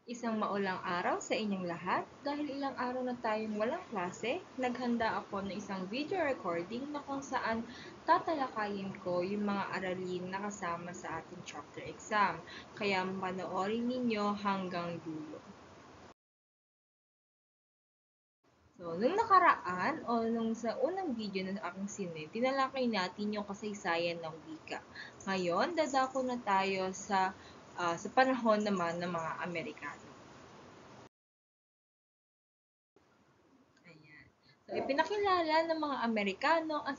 Isang maulang araw sa inyong lahat. Dahil ilang araw na tayong walang klase, naghanda ako ng isang video recording na kung saan tatalakayin ko yung mga aralin na kasama sa ating chapter exam. Kaya panoorin ninyo hanggang dulo. So, nung nakaraan o nung sa unang video na aking sinend, tinalakay natin yung kasaysayan ng wika. Ngayon, dadako na tayo sa panahon naman ng mga Amerikano. Ayan. So, ipinakilala ng mga Amerikano ang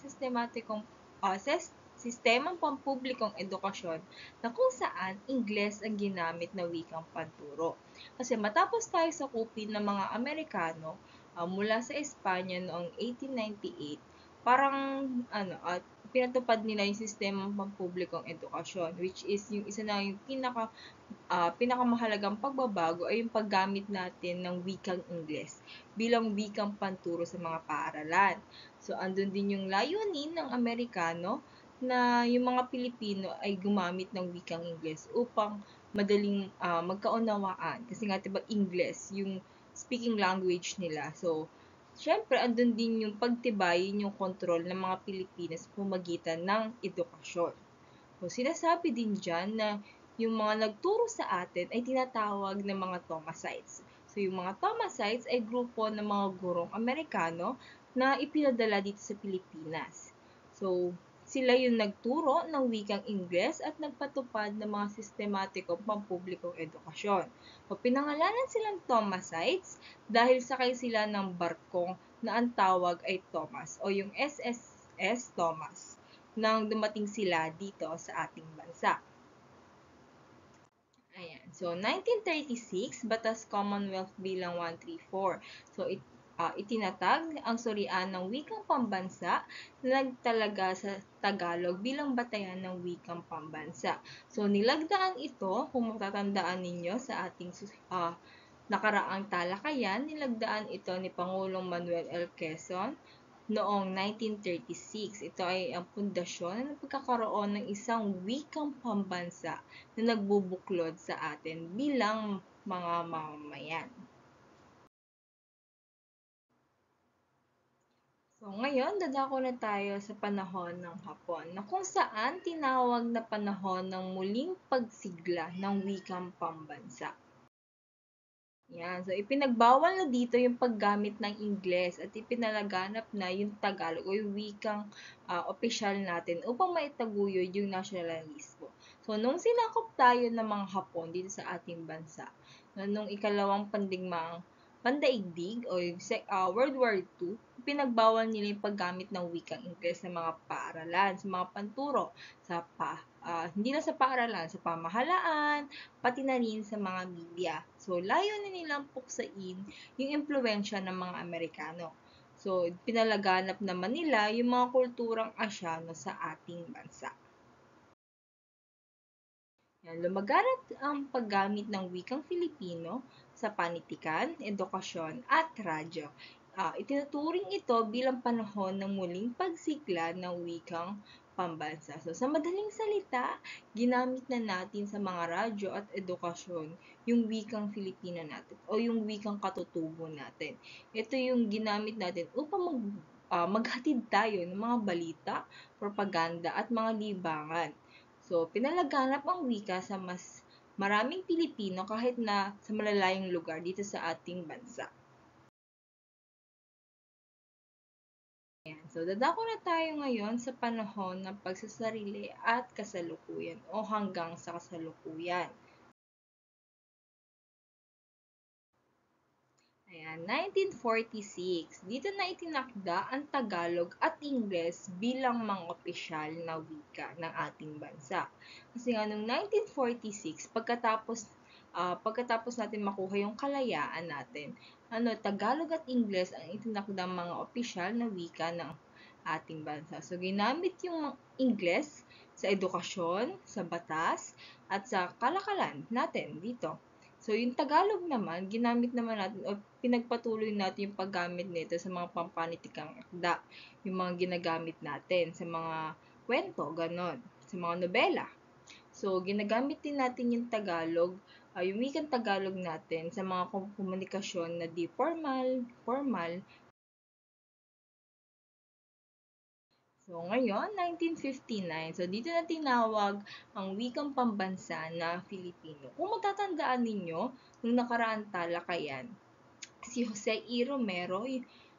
sistemang pampublikong edukasyon na kung saan Ingles ang ginamit na wikang panturo. Kasi matapos tayo sakupin ng mga Amerikano mula sa Espanya noong 1898, parang pinatupad nila yung sistemang pampublikong edukasyon, which is yung isa na yung pinakamahalagang pagbabago ay yung paggamit natin ng wikang Ingles bilang wikang panturo sa mga paaralan. So, andun din yung layunin ng Amerikano na yung mga Pilipino ay gumamit ng wikang Ingles upang madaling magkaunawaan. Kasi nga, diba, Ingles, yung speaking language nila. So, syempre, andun din yung pagtibayin yung kontrol ng mga Pilipinas sa pamagitan ng edukasyon. So, sinasabi din dyan na yung mga nagturo sa atin ay tinatawag na mga Thomasites. So, yung mga Thomasites ay grupo ng mga gurong Amerikano na ipinadala dito sa Pilipinas. So, sila yung nagturo ng wikang Ingles at nagpatupad ng mga sistematikong pampublikong edukasyon. So, pinangalanan silang Thomasites dahil sakay sila ng barkong na ang tawag ay Thomas o yung SSS Thomas nang dumating sila dito sa ating bansa. Ayan. So, 1936, Batas Commonwealth Bilang 134. So, itinatag ang surian ng wikang pambansa na nagtalaga sa Tagalog bilang batayan ng wikang pambansa. So, nilagdaan ito, kung matatandaan ninyo sa ating nakaraang talakayan, nilagdaan ito ni Pangulong Manuel L. Quezon noong 1936. Ito ay ang pundasyon ng pagkakaroon ng isang wikang pambansa na nagbubuklod sa atin bilang mga mamamayan. So, ngayon, dadako na tayo sa panahon ng Hapon, na kung saan tinawag na panahon ng muling pagsigla ng wikang pambansa. Yan. So, ipinagbawal na dito yung paggamit ng Ingles at ipinalaganap na yung Tagalog o yung wikang opisyal natin upang maitaguyod yung nasyonalismo. So, nung sinakop tayo ng mga Hapon dito sa ating bansa, nung ikalawang pandaigdig o yung World War II, pinagbawal nila yung paggamit ng wikang Ingles sa mga paaralan, sa mga panturo, hindi na sa paaralan, sa pamahalaan, pati na rin sa mga media. So, layunin nilang puksain yung impluensya ng mga Amerikano. So, pinalaganap naman nila yung mga kulturang Asyano sa ating bansa. Yan, lumaganap ang paggamit ng wikang Filipino sa panitikan, edukasyon, at radyo. Itinuturing ito bilang panahon ng muling pagsigla ng wikang pambansa. So, sa madaling salita, ginamit na natin sa mga radyo at edukasyon yung wikang Filipino natin o yung wikang katutubo natin. Ito yung ginamit natin upang maghatid tayo ng mga balita, propaganda at mga libangan. So, pinalaganap ang wika sa mas maraming Pilipino kahit na sa malalayong lugar dito sa ating bansa. Ayan. So, dadako na tayo ngayon sa panahon ng pagsasarili at kasalukuyan o hanggang sa kasalukuyan. Ayan, 1946. Dito na itinakda ang Tagalog at Ingles bilang mga opisyal na wika ng ating bansa. Kasi nga noong 1946, pagkatapos natin makuha yung kalayaan natin, Tagalog at Ingles ang itinakdang mga opisyal na wika ng ating bansa. So, ginamit yung Ingles sa edukasyon, sa batas, at sa kalakalan natin dito. So, yung Tagalog naman, ginamit naman natin o pinagpatuloy natin yung paggamit nito sa mga pampanitikang akda, yung mga ginagamit natin sa mga kwento, ganon, sa mga nobela. So, ginagamit din natin yung Tagalog yung wikang Tagalog natin sa mga komunikasyon na di formal, formal. So, ngayon, 1959. So, dito na tinawag ang wikang pambansa na Filipino. Kung matatandaan ninyo, nung nakaraang talakayan, si Jose E. Romero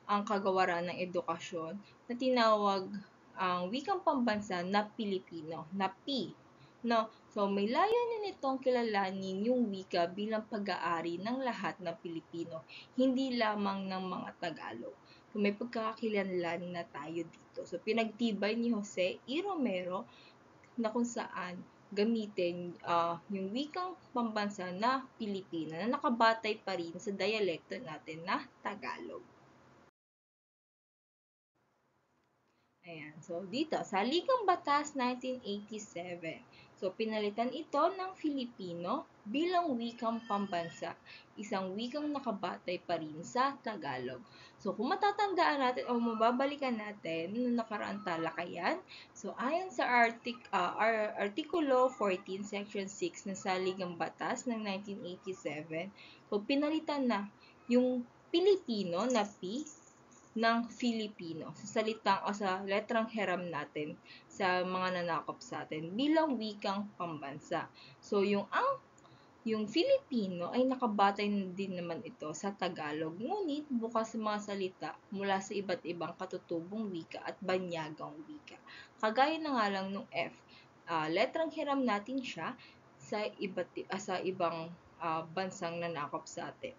ang kagawaran ng edukasyon na tinawag ang wikang pambansa na Pilipino, na P. No? So, may layunin itong kilalanin yung wika bilang pag-aari ng lahat ng Pilipino, hindi lamang ng mga Tagalog. So, may pagkakakilanlan na tayo dito. So, pinagtibay ni Jose E. Romero na kung saan gamitin yung wikang pambansa na Pilipino na nakabatay pa rin sa dialekto natin na Tagalog. Ayan. So, dito, sa Ligang Batas 1987, so, pinalitan ito ng Filipino bilang wikang pambansa, isang wikang nakabatay pa rin sa Tagalog. So, kung matatandaan natin o mababalikan natin noong nakaraang talakayan, so, ayon sa Artikulo 14, Section 6 ng Saligang Batas ng 1987, so, pinalitan na yung Pilipino na P ng Filipino sa salitang o sa letrang hiram natin sa mga nanakop sa atin bilang wikang pambansa. So, yung Filipino ay nakabatay din naman ito sa Tagalog, ngunit bukas sa mga salita mula sa iba't ibang katutubong wika at banyagang wika. Kagaya na nga lang nung F, letrang hiram natin siya sa ibang bansang nanakop sa atin.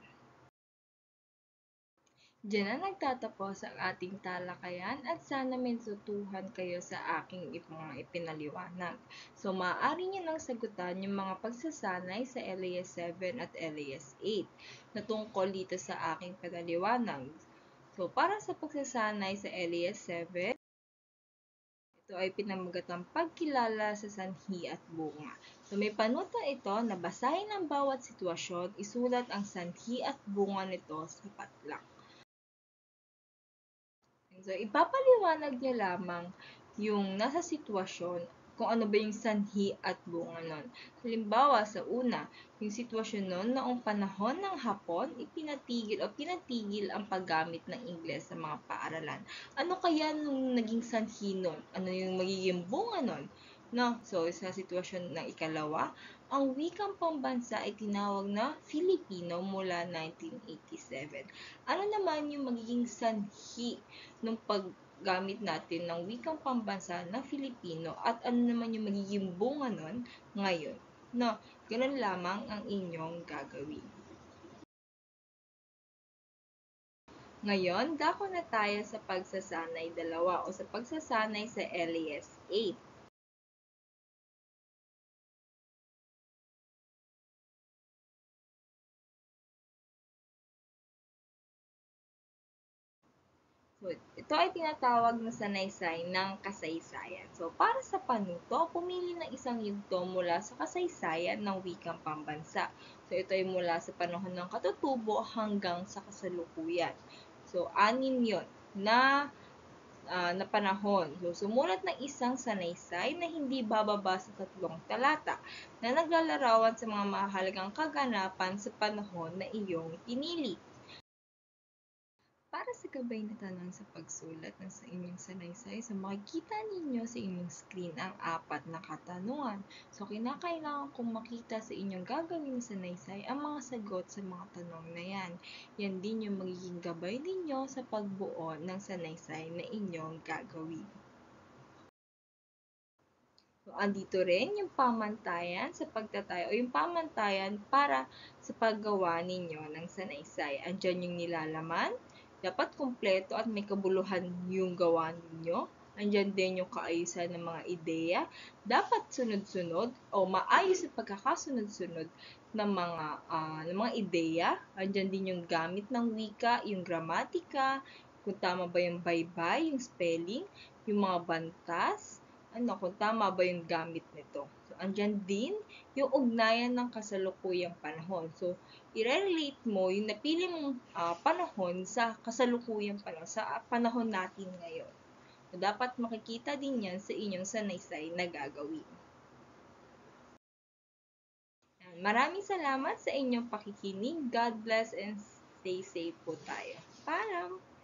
Diyan na nagtatapos ang ating talakayan at sana may natutuhan kayo sa aking mga ipinaliwanag. So, maaari nyo nang sagutan yung mga pagsasanay sa LAS 7 at LAS 8 na tungkol dito sa aking pinaliwanag. So, para sa pagsasanay sa LAS 7, ito ay pinamagatang pagkilala sa sanhi at bunga. So, may panuto ito na basahin ang bawat sitwasyon, isulat ang sanhi at bunga nito sa patlak. So, ipapaliwanag niya lamang yung nasa sitwasyon kung ano ba yung sanhi at bunga nun. Halimbawa, sa una, yung sitwasyon nun, noong panahon ng Hapon, pinatigil ang paggamit ng Ingles sa mga paaralan. Ano kaya nung naging sanhi nun? Ano yung magiging bunga nun? No? So, sa sitwasyon ng ikalawa, ang wikang pambansa ay tinawag na Filipino mula 1987. Ano naman yung magiging sanhi ng paggamit natin ng wikang pambansa na Filipino at ano naman yung magiging bunga nun ngayon? No, ganun lamang ang inyong gagawin. Ngayon, dako na tayo sa pagsasanay dalawa o sa pagsasanay sa LAS 8. So, ito ay tinatawag na sanaysay ng kasaysayan. So, para sa panuto, pumili ng isang yugto mula sa kasaysayan ng wikang pambansa. So, ito ay mula sa panahon ng katutubo hanggang sa kasalukuyan. So, 6 yon na panahon. So, sumulat ng isang sanaysay na hindi bababa sa 3 talata na naglalarawan sa mga mahalagang kaganapan sa panahon na iyong pinili. Para sa gabay na tanong sa pagsulat ng sa inyong sanaysay, so makikita ninyo sa inyong screen ang 4 na katanungan. So, kinakailangan kong makita sa inyong gagawin sa sanaysay ang mga sagot sa mga tanong na yan. Yan din yung magiging gabay ninyo sa pagbuo ng sanaysay na inyong gagawin. So, andito rin yung pamantayan sa pagtatayo o yung pamantayan para sa paggawa ninyo ng sanaysay. Andyan yung nilalaman, dapat kumpleto at may kabuluhan yung gawa ninyo. Andyan din yung kaayusan ng mga ideya, dapat sunod-sunod o maayos sa pagkakasunod-sunod ng mga ideya. Andyan din yung gamit ng wika, yung gramatika, kung tama ba yung baybay, yung spelling, yung mga bantas, kung tama ba yung gamit nito. So, andyan din yung ugnayan ng kasalukuyang panahon. So, i-relate mo yung napili mong panahon sa kasalukuyang panahon, sa panahon natin ngayon. So, dapat makikita din yan sa inyong sanaysay na gagawin. Maraming salamat sa inyong pakikinig. God bless and stay safe po tayo. Paalam!